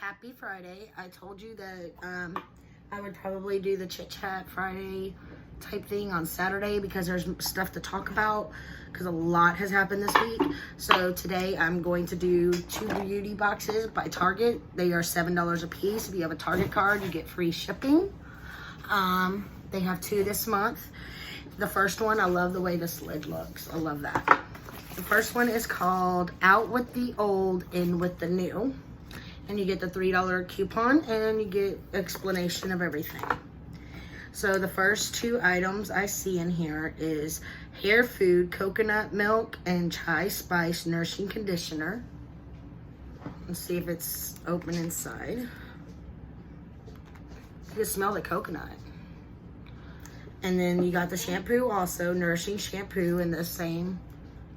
Happy Friday. I told you that I would probably do the Chit Chat Friday type thing on Saturday because there's stuff to talk about because a lot has happened this week. So today I'm going to do 2 beauty boxes by Target. They are $7 a piece. If you have a Target card, you get free shipping. They have 2 this month. The first one, I love the way this lid looks. I love that. The first one is called Out with the Old, In with the New. And you get the $3 coupon and you get explanation of everything. So the first 2 items I see in here is Hair Food Coconut Milk and Chai Spice Nourishing Conditioner. Let's see if it's open inside. You can smell the coconut. And then you got the shampoo also, Nourishing Shampoo in the same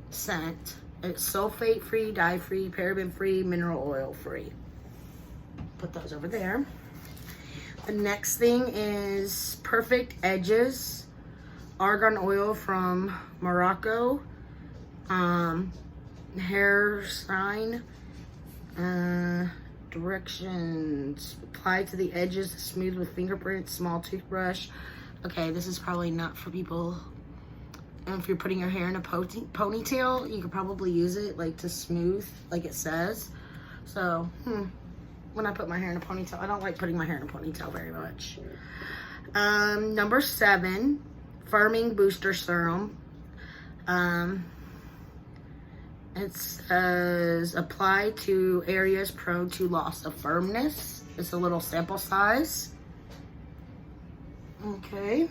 scent. It's sulfate free, dye free, paraben free, mineral oil free. Put those over there. The next thing is Perfect Edges Argan Oil from Morocco. Hair sign. Directions. Apply to the edges, smooth with fingerprints, small toothbrush. Okay, this is probably not for people. And if you're putting your hair in a ponytail, you could probably use it like to smooth, like it says. So, when I put my hair in a ponytail, I don't like putting my hair in a ponytail very much. Number 7, Firming Booster Serum. It says apply to areas prone to loss of firmness. It's a little sample size. Okay.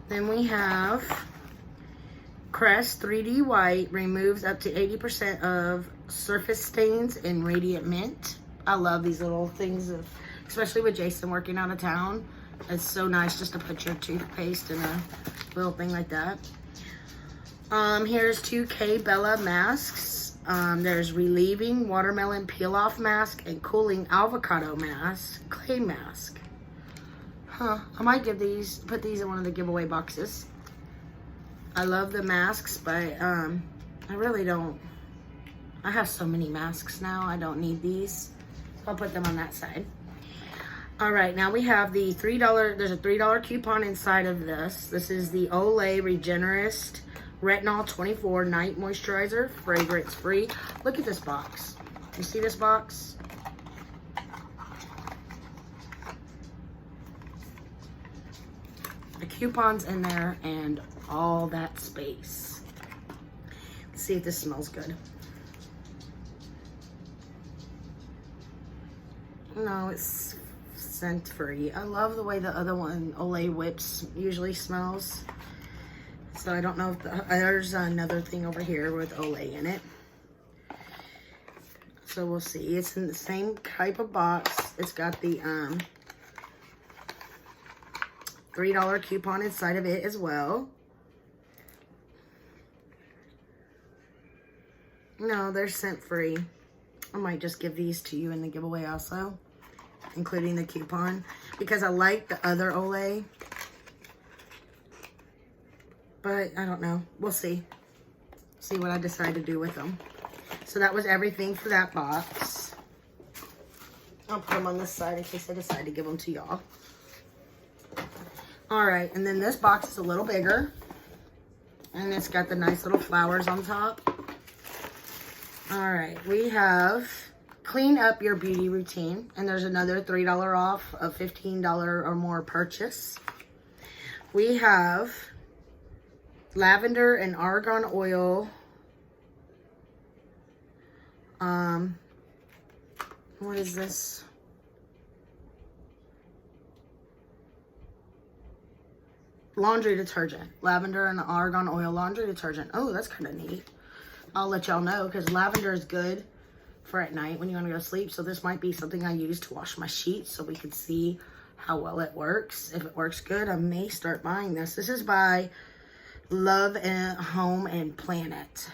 Then we have Crest 3D White removes up to 80% of surface stains in Radiant Mint. I love these little things, especially with Jason working out of town. It's so nice just to put your toothpaste in a little thing like that. Here's 2 K Bella masks. There's Relieving Watermelon Peel Off Mask and Cooling Avocado Mask, Clay Mask. I might put these in one of the giveaway boxes. I love the masks, but I really don't. I have so many masks now, I don't need these. I'll put them on that side. All right, now we have the $3, there's a $3 coupon inside of this. This is the Olay Regenerist Retinol 24 Night Moisturizer, fragrance free. Look at this box. You see this box? The coupon's in there and all that space. Let's see if this smells good. No, it's scent free. I love the way the other one, Olay Whips, usually smells. So I don't know if there's another thing over here with Olay in it. So we'll see. It's in the same type of box. It's got the $3 coupon inside of it as well. No, they're scent free. I might just give these to you in the giveaway also, including the coupon, because I like the other Olay. But I don't know. We'll see. See what I decide to do with them. So that was everything for that box. I'll put them on this side in case I decide to give them to y'all. All right, and then this box is a little bigger. And it's got the nice little flowers on top. All right, we have Clean Up Your Beauty Routine. And there's another $3 off of $15 or more purchase. We have Lavender and Argan Oil. What is this? Laundry detergent. Lavender and Argan Oil laundry detergent. Oh, that's kind of neat. I'll let y'all know because lavender is good for at night when you want to go to sleep. So this might be something I use to wash my sheets so we can see how well it works. If it works good, I may start buying this. This is by Love and Home and Planet.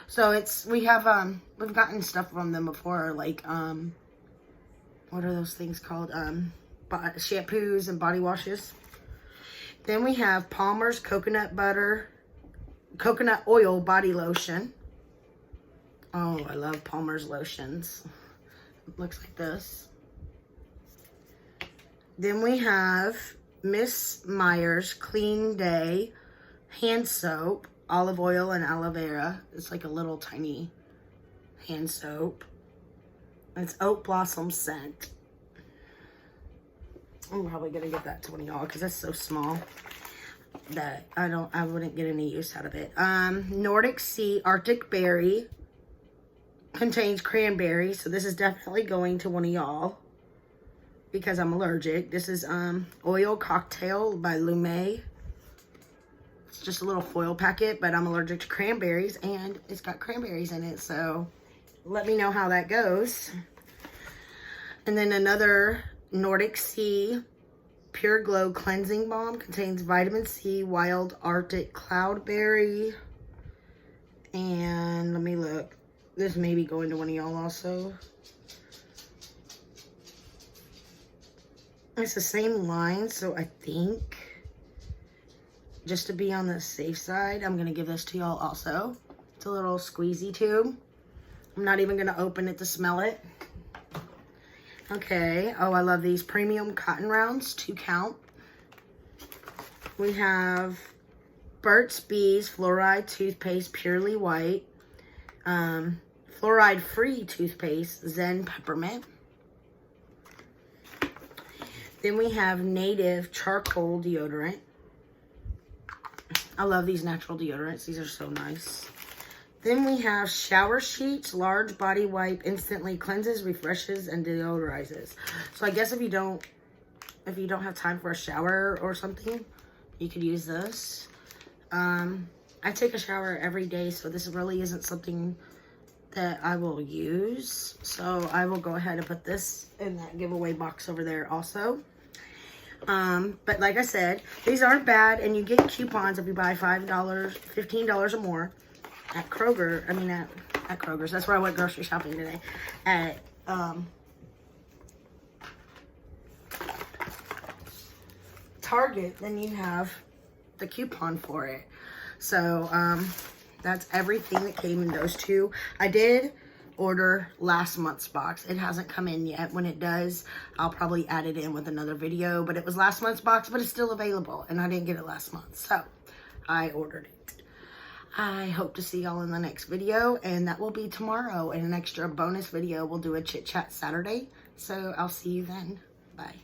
So we've gotten stuff from them before, like what are those things called? Shampoos and body washes. Then we have Palmer's Coconut Oil Body Lotion. Oh, I love Palmer's lotions. Looks like this. Then we have Miss Meyer's Clean Day hand soap, olive oil and aloe vera. It's like a little tiny hand soap. It's oat blossom scent. I'm probably gonna give that to one of y'all because that's so small that I wouldn't get any use out of it. Nordic Sea Arctic Berry contains cranberry, so this is definitely going to one of y'all because I'm allergic. This is Oil Cocktail by Lume. It's just a little foil packet, but I'm allergic to cranberries, and it's got cranberries in it, so let me know how that goes. And then another Nordic Sea Pure Glow Cleansing Balm contains vitamin C, wild Arctic cloudberry, and let me look. This may be going to one of y'all also. It's the same line, so I think just to be on the safe side, I'm gonna give this to y'all also. It's a little squeezy tube. I'm not even gonna open it to smell it. Okay, oh, I love these premium cotton rounds, 2 count. We have Burt's Bees Fluoride Toothpaste, purely white. Fluoride-free toothpaste, Zen Peppermint. Then we have Native Charcoal Deodorant. I love these natural deodorants. These are so nice. Then we have Shower Sheets, large body wipe, instantly cleanses, refreshes, and deodorizes. So I guess if you don't have time for a shower or something, you could use this. I take a shower every day, so this really isn't something that I will use. So I will go ahead and put this in that giveaway box over there also. But like I said, these aren't bad, and you get coupons if you buy $5, $15 or more. At Kroger, at Kroger's. That's where I went grocery shopping today. At Target, then you have the coupon for it. So that's everything that came in those two. I did order last month's box. It hasn't come in yet. When it does, I'll probably add it in with another video. But it was last month's box, but it's still available, and I didn't get it last month, so I ordered it. I hope to see y'all in the next video, and that will be tomorrow. In an extra bonus video, we'll do a chit chat Saturday. So I'll see you then. Bye.